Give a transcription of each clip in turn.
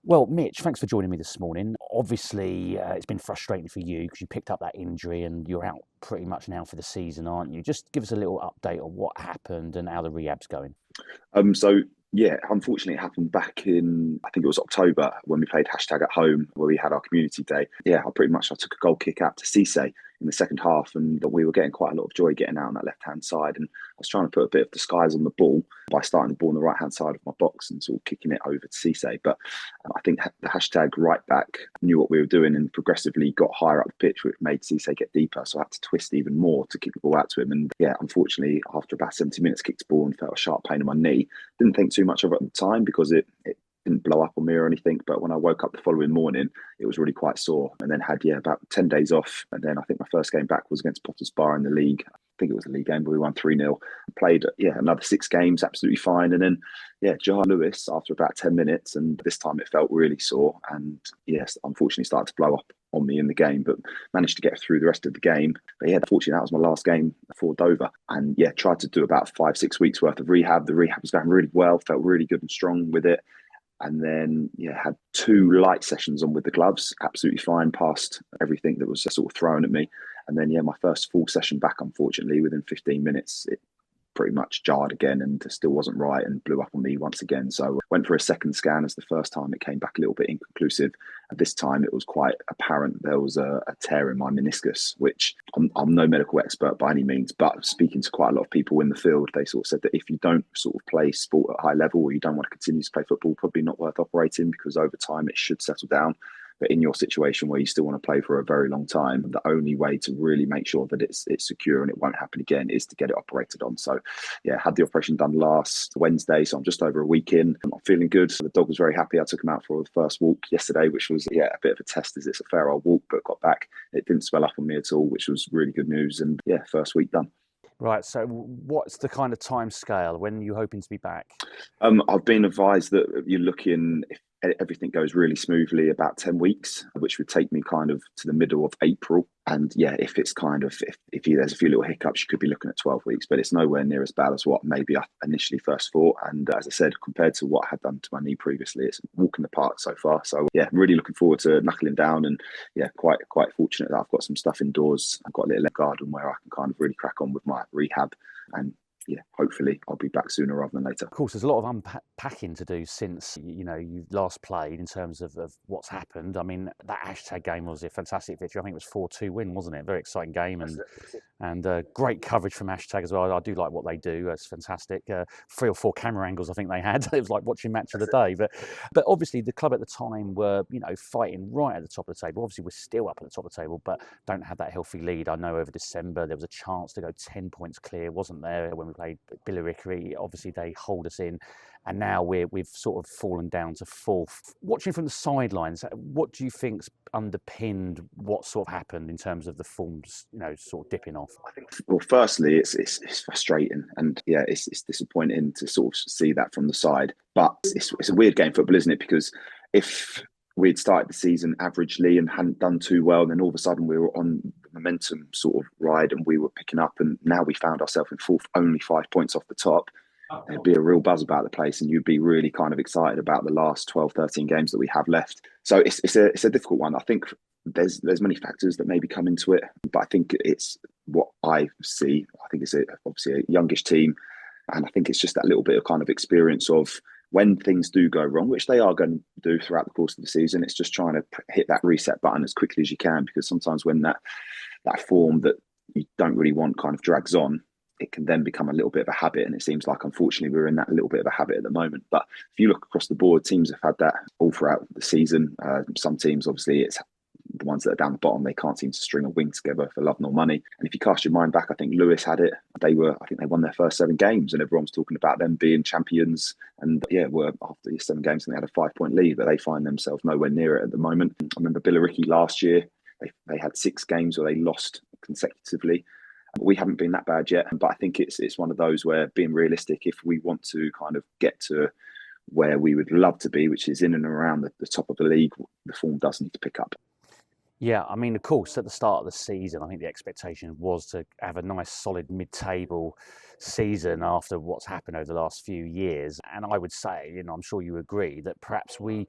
Well, Mitch, thanks for joining me this morning. Obviously, it's been frustrating for you because you picked up that injury and you're out pretty much now for the season, aren't you? Just give us a little update on what happened and how the rehab's going. So yeah, unfortunately, it happened back in I think it was October when we played hashtag at home where we had our community day. Yeah, I took a goal kick out to Cisse in the second half, and we were getting quite a lot of joy getting out on that left hand side. And I was trying to put a bit of disguise on the ball by starting the ball on the right hand side of my box and sort of kicking it over to Cisse. But I think the hashtag right back knew what we were doing and progressively got higher up the pitch, which made Cisse get deeper. So I had to twist even more to kick the ball out to him. And yeah, unfortunately, after about 70 minutes, kicked the ball and felt a sharp pain in my knee. Didn't think too much of it at the time because it didn't blow up on me or anything. But when I woke up the following morning, it was really quite sore. And then had, about 10 days off. And then I think my first game back was against Potter's Bar in the league. I think it was a league game, but we won 3-0. Played, another 6 games, absolutely fine. And then, Jar Lewis after about 10 minutes. And this time it felt really sore. And yes, unfortunately started to blow up on me in the game, but managed to get through the rest of the game. But yeah, unfortunately, that was my last game for Dover. And yeah, tried to do about 5-6 weeks worth of rehab. The rehab was going really well, felt really good and strong with it. And then, had 2 light sessions on with the gloves, absolutely fine, past everything that was sort of thrown at me. And then, my first full session back, unfortunately, within 15 minutes, it pretty much jarred again and still wasn't right and blew up on me once again. So went for a second scan. As the first time it came back a little bit inconclusive. And this time it was quite apparent there was a tear in my meniscus, which I'm no medical expert by any means, but speaking to quite a lot of people in the field, they sort of said that if you don't sort of play sport at high level or you don't want to continue to play football, probably not worth operating because over time it should settle down. But in your situation where you still want to play for a very long time, the only way to really make sure that it's secure and it won't happen again is to get it operated on. So, had the operation done last Wednesday. So I'm just over a week in. I'm feeling good. The dog was very happy. I took him out for the first walk yesterday, which was, a bit of a test as it's a fair old walk, but got back. It didn't swell up on me at all, which was really good news. And first week done. Right. So, what's the kind of time scale? When are you hoping to be back? I've been advised that you're looking, if everything goes really smoothly, about 10 weeks, which would take me kind of to the middle of April. And if it's kind of, if there's a few little hiccups, you could be looking at 12 weeks, but it's nowhere near as bad as what maybe I initially first thought. And as I said, compared to what I had done to my knee previously, it's a walk in the park so far. So really looking forward to knuckling down and quite fortunate that I've got some stuff indoors. I've got a little leg garden where I can kind of really crack on with my rehab and hopefully I'll be back sooner rather than later. Of course, there's a lot of unpacking to do since you last played in terms of what's happened. I mean, that hashtag game was a fantastic victory. I think it was 4-2 win, wasn't it? Very exciting game and great coverage from hashtag as well. I do like what they do. It's fantastic. 3 or 4 camera angles I think they had. It was like watching match of the day. But obviously the club at the time were fighting right at the top of the table. Obviously we're still up at the top of the table, but don't have that healthy lead. I know over December there was a chance to go 10 points clear, wasn't there, when we played Billericay. Obviously they hold us in, and now we've sort of fallen down to 4th. Watching from the sidelines, what do you think's underpinned what sort of happened in terms of the forms, sort of dipping off? I think, well, firstly, it's frustrating, and it's disappointing to sort of see that from the side. But it's a weird game football, isn't it? Because if we'd started the season averagely and hadn't done too well, then all of a sudden we were on the momentum sort of ride and we were picking up, and now we found ourselves in 4th, only 5 points off the top. There'd be a real buzz about the place and you'd be really kind of excited about the last 12, 13 games that we have left. So it's a difficult one. I think there's many factors that maybe come into it, but I think it's what I see. I think it's obviously a youngish team, and I think it's just that little bit of kind of experience of when things do go wrong, which they are going to do throughout the course of the season. It's just trying to hit that reset button as quickly as you can, because sometimes when that form that you don't really want kind of drags on, it can then become a little bit of a habit. And it seems like, unfortunately, we're in that little bit of a habit at the moment. But if you look across the board, teams have had that all throughout the season. Some teams, obviously, it's the ones that are down the bottom, they can't seem to string a wing together for love nor money. And if you cast your mind back, I think Lewis had it. I think they won their first 7 games and everyone was talking about them being champions. And were after these 7 games, and they had a 5-point lead, but they find themselves nowhere near it at the moment. I remember Billericay last year, they had 6 games where they lost consecutively. We haven't been that bad yet, but I think it's one of those where, being realistic, if we want to kind of get to where we would love to be, which is in and around the top of the league, the form does need to pick up. Yeah, I mean, of course, at the start of the season, I think the expectation was to have a nice, solid mid-table season after what's happened over the last few years. And I would say, I'm sure you agree, that perhaps we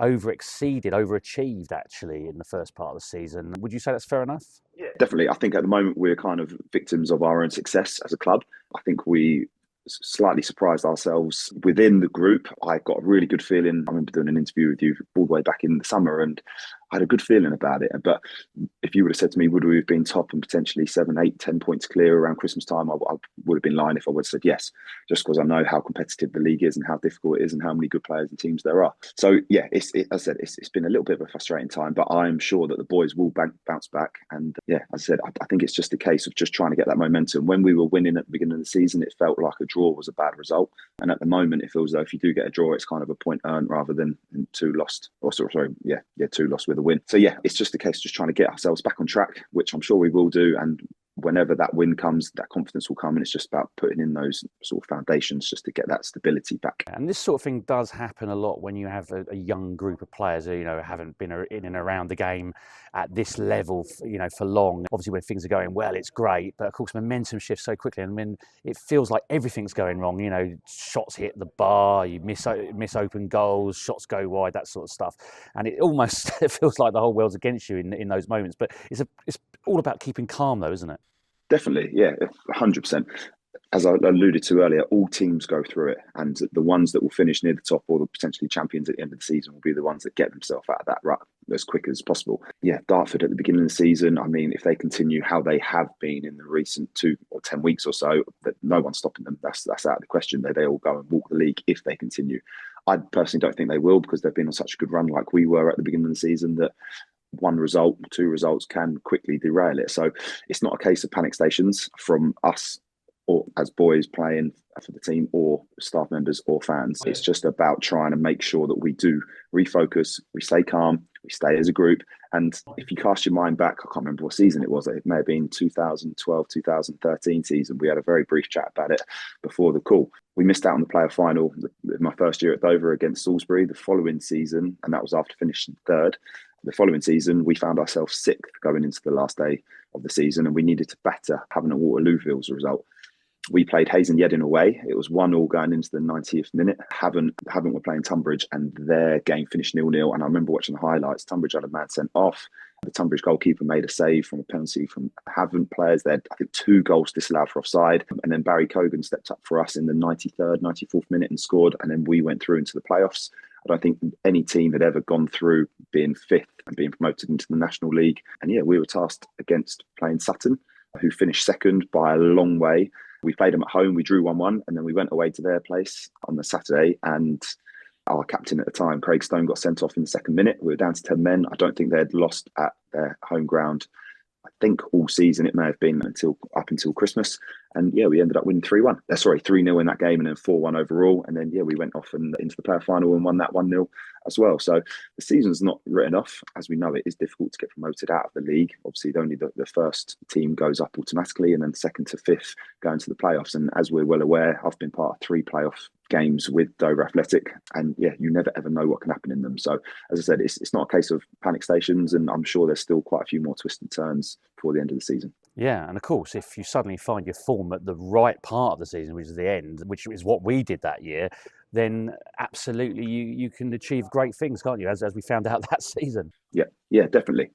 overachieved actually in the first part of the season. Would you say that's fair enough? Yeah, definitely. I think at the moment we're kind of victims of our own success as a club. I think we slightly surprised ourselves within the group. I got a really good feeling. I remember doing an interview with you all the way back in the summer, and I had a good feeling about it. But if you would have said to me, would we have been top and potentially 7, 8, 10 points clear around Christmas time, I would have been lying if I would have said yes, just because I know how competitive the league is and how difficult it is and how many good players and teams there are. So yeah, as I said, it's been a little bit of a frustrating time, but I'm sure that the boys will bounce back. And yeah, as I said, I think it's just a case of just trying to get that momentum. When we were winning at the beginning of the season, it felt like a draw was a bad result. And at the moment, it feels as though if you do get a draw, it's kind of a point earned rather than 2 lost. Or sorry, 2 lost with a win. So yeah, it's just a case of just trying to get ourselves back on track, which I'm sure we will do. And whenever that win comes, that confidence will come, and it's just about putting in those sort of foundations just to get that stability back. And this sort of thing does happen a lot when you have a young group of players who, haven't been in and around the game at this level, for long. Obviously, when things are going well, it's great, but of course, momentum shifts so quickly, and when it feels like everything's going wrong, shots hit the bar, you miss open goals, shots go wide, that sort of stuff, and it almost it feels like the whole world's against you in those moments. But it's all about keeping calm, though, isn't it? Definitely, yeah, 100%. As I alluded to earlier, all teams go through it, and the ones that will finish near the top or the potentially champions at the end of the season will be the ones that get themselves out of that rut as quick as possible. Yeah, Dartford at the beginning of the season, I mean, if they continue how they have been in the recent 2 or 10 weeks or so, that no one's stopping them. That's out of the question. They all go and walk the league if they continue. I personally don't think they will, because they've been on such a good run like we were at the beginning of the season, that 1 result, 2 results can quickly derail it. So it's not a case of panic stations from us or as boys playing for the team or staff members or fans. It's just about trying to make sure that we do refocus, we stay calm, we stay as a group. And if you cast your mind back, I can't remember what season it was. It may have been 2012, 2013 season. We had a very brief chat about it before the call. We missed out on the playoff final my first year at Dover against Salisbury the following season, and that was after finishing 3rd. The following season, we found ourselves 6th going into the last day of the season, and we needed to batter Havant and Waterlooville as a result. We played Hayes and Yeading away. It was 1-1 going into the 90th minute. Havant were playing Tunbridge, and their game finished 0-0. And I remember watching the highlights. Tunbridge had a man sent off. The Tunbridge goalkeeper made a save from a penalty from Havant players. They had, I think, 2 goals disallowed for offside. And then Barry Cogan stepped up for us in the 93rd, 94th minute and scored. And then we went through into the playoffs. I don't think any team had ever gone through being 5th and being promoted into the National League. And yeah, we were tasked against playing Sutton, who finished 2nd by a long way. We played them at home, we drew 1-1, and then we went away to their place on the Saturday, and our captain at the time, Craig Stone, got sent off in the 2nd minute. We were down to 10 men. I don't think they'd lost at their home ground, I think, all season. It may have been up until Christmas. And yeah, we ended up winning 3-0 in that game, and then 4-1 overall. And then, yeah, we went off and into the playoff final and won that 1-0 as well. So the season's not written off. As we know, it is difficult to get promoted out of the league. Obviously, only the first team goes up automatically, and then 2nd to 5th go into the playoffs. And as we're well aware, I've been part of 3 playoff games with Dover Athletic, and yeah, you never ever know what can happen in them. So as I said, it's not a case of panic stations, and I'm sure there's still quite a few more twists and turns before the end of the season. Yeah, and of course, if you suddenly find your form at the right part of the season, which is the end, which is what we did that year, then absolutely you can achieve great things, can't you? As we found out that season. Yeah, definitely.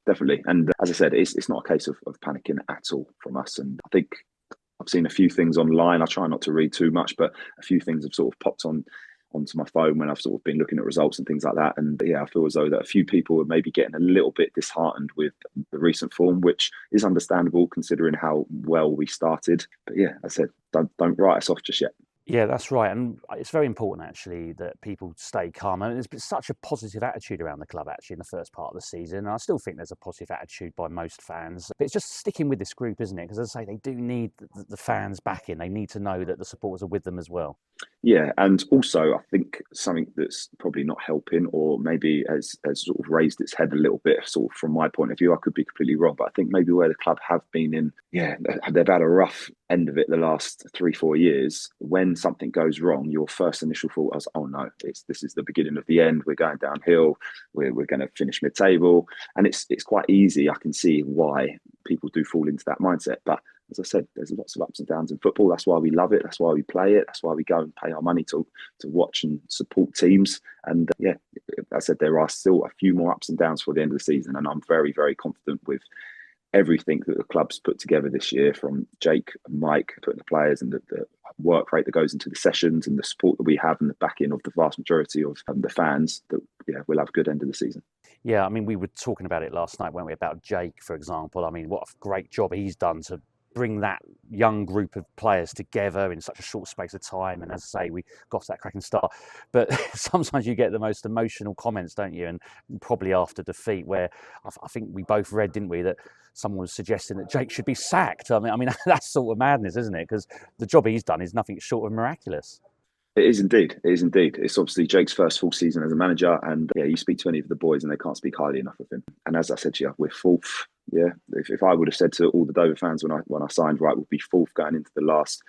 And as I said, it's not a case of panicking at all from us. And I think I've seen a few things online. I try not to read too much, but a few things have sort of popped onto my phone when I've sort of been looking at results and things like that. And yeah, I feel as though that a few people are maybe getting a little bit disheartened with the recent form, which is understandable considering how well we started. But yeah, as I said, don't write us off just yet. Yeah, that's right. And it's very important, actually, that people stay calm. I mean, there's been such a positive attitude around the club, actually, in the first part of the season. And I still think there's a positive attitude by most fans. But it's just sticking with this group, isn't it? Because, as I say, they do need the fans back in. They need to know that the supporters are with them as well. Yeah, and also I think something that's probably not helping, or maybe has sort of raised its head a little bit, sort of from my point of view, I could be completely wrong, but I think maybe where the club have been in, yeah, they've had a rough end of it the last 3-4 years. When something goes wrong, your first initial thought was, oh no, this is the beginning of the end. We're going downhill. We're going to finish mid-table, and it's quite easy. I can see why people do fall into that mindset, but as I said, there's lots of ups and downs in football. That's why we love it. That's why we play it. That's why we go and pay our money to watch and support teams. And yeah, as I said, there are still a few more ups and downs for the end of the season, and I'm very, very confident with everything that the club's put together this year, from Jake and Mike putting the players and the work rate that goes into the sessions and the support that we have and the backing of the vast majority of the fans, that we'll have a good end of the season. Yeah, I mean, we were talking about it last night, weren't we, about Jake, for example. I mean, what a great job he's done to bring that young group of players together in such a short space of time. And as I say, we got to that cracking start. But sometimes you get the most emotional comments, don't you? And probably after defeat, where I think we both read, didn't we, that someone was suggesting that Jake should be sacked. I mean, that's sort of madness, isn't it? Because the job he's done is nothing short of miraculous. It is indeed. It is indeed. It's obviously Jake's first full season as a manager, and yeah, you speak to any of the boys, and they can't speak highly enough of him. And as I said to you, we're fourth. Yeah, if I would have said to all the Dover fans when I signed, right, we'll be fourth going into the last,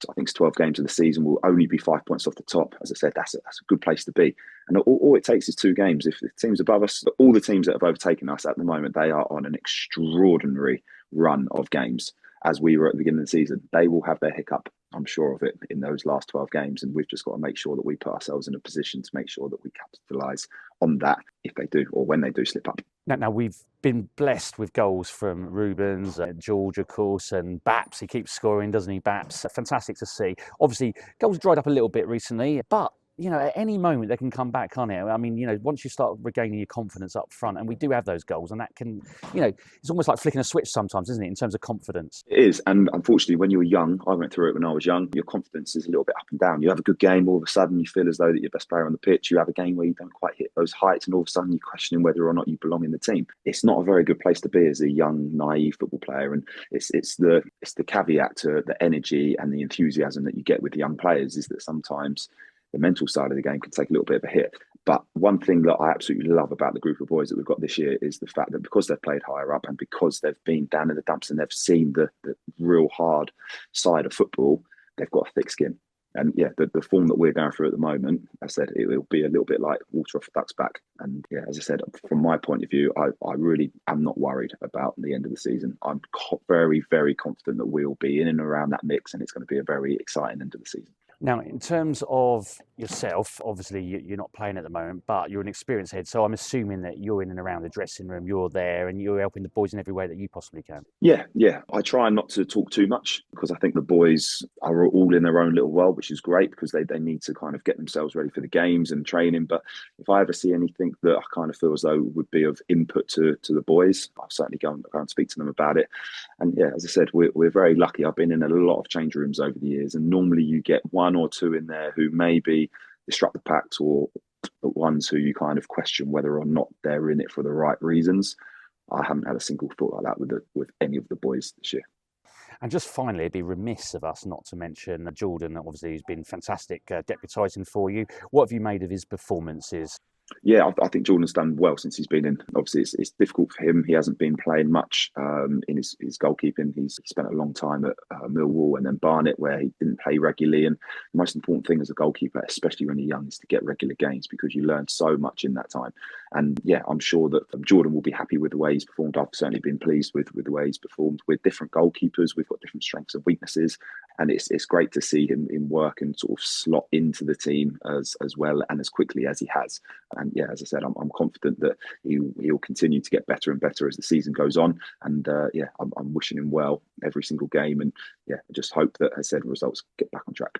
I think it's 12 games of the season, we'll only be 5 points off the top. As I said, that's a good place to be. And all it takes is 2 games. If the teams above us, all the teams that have overtaken us at the moment, they are on an extraordinary run of games. As we were at the beginning of the season, they will have their hiccup, I'm sure of it, in those last 12 games. And we've just got to make sure that we put ourselves in a position to make sure that we capitalise on that if they do, or when they do slip up. Now we've been blessed with goals from Rubens, George, of course, and Baps. He keeps scoring, doesn't he, Baps? Fantastic to see. Obviously, goals dried up a little bit recently, but at any moment they can come back, can't it? I mean, once you start regaining your confidence up front, and we do have those goals, and that can, it's almost like flicking a switch sometimes, isn't it, in terms of confidence? It is, and unfortunately, when you were young, I went through it when I was young, your confidence is a little bit up and down. You have a good game, all of a sudden you feel as though that you're best player on the pitch. You have a game where you don't quite hit those heights, and all of a sudden you're questioning whether or not you belong in the team. It's not a very good place to be as a young, naive football player, and it's the caveat to the energy and the enthusiasm that you get with the young players is that sometimes the mental side of the game can take a little bit of a hit. But one thing that I absolutely love about the group of boys that we've got this year is the fact that because they've played higher up and because they've been down in the dumps and they've seen the real hard side of football, they've got a thick skin. And yeah, the form that we're going through at the moment, I said, it will be a little bit like water off a duck's back. And yeah, as I said, from my point of view, I really am not worried about the end of the season. I'm very, very confident that we'll be in and around that mix, and it's going to be a very exciting end of the season. Now, in terms of yourself, obviously you're not playing at the moment, but you're an experienced head. So I'm assuming that you're in and around the dressing room, you're there and you're helping the boys in every way that you possibly can. Yeah. I try not to talk too much because I think the boys are all in their own little world, which is great because they need to kind of get themselves ready for the games and training. But if I ever see anything that I kind of feel as though would be of input to the boys, I'll certainly go and speak to them about it. And yeah, as I said, we're very lucky. I've been in a lot of change rooms over the years, and normally you get 1 or 2 in there who maybe disrupt the pact, or the ones who you kind of question whether or not they're in it for the right reasons. I haven't had a single thought like that with any of the boys this year. And just finally, it'd be remiss of us not to mention Jordan, obviously, who's been fantastic deputising for you. What have you made of his performances? Yeah, I think Jordan's done well since he's been in. Obviously, it's difficult for him. He hasn't been playing much in his goalkeeping. He spent a long time at Millwall and then Barnet, where he didn't play regularly. And the most important thing as a goalkeeper, especially when you're young, is to get regular games because you learn so much in that time. And yeah, I'm sure that Jordan will be happy with the way he's performed. I've certainly been pleased with the way he's performed. With different goalkeepers, we've got different strengths and weaknesses. And it's great to see him in work and sort of slot into the team as well and as quickly as he has. And yeah, as I said, I'm confident that he'll continue to get better and better as the season goes on. And I'm wishing him well every single game. And yeah, I just hope that, as I said, results get back on track.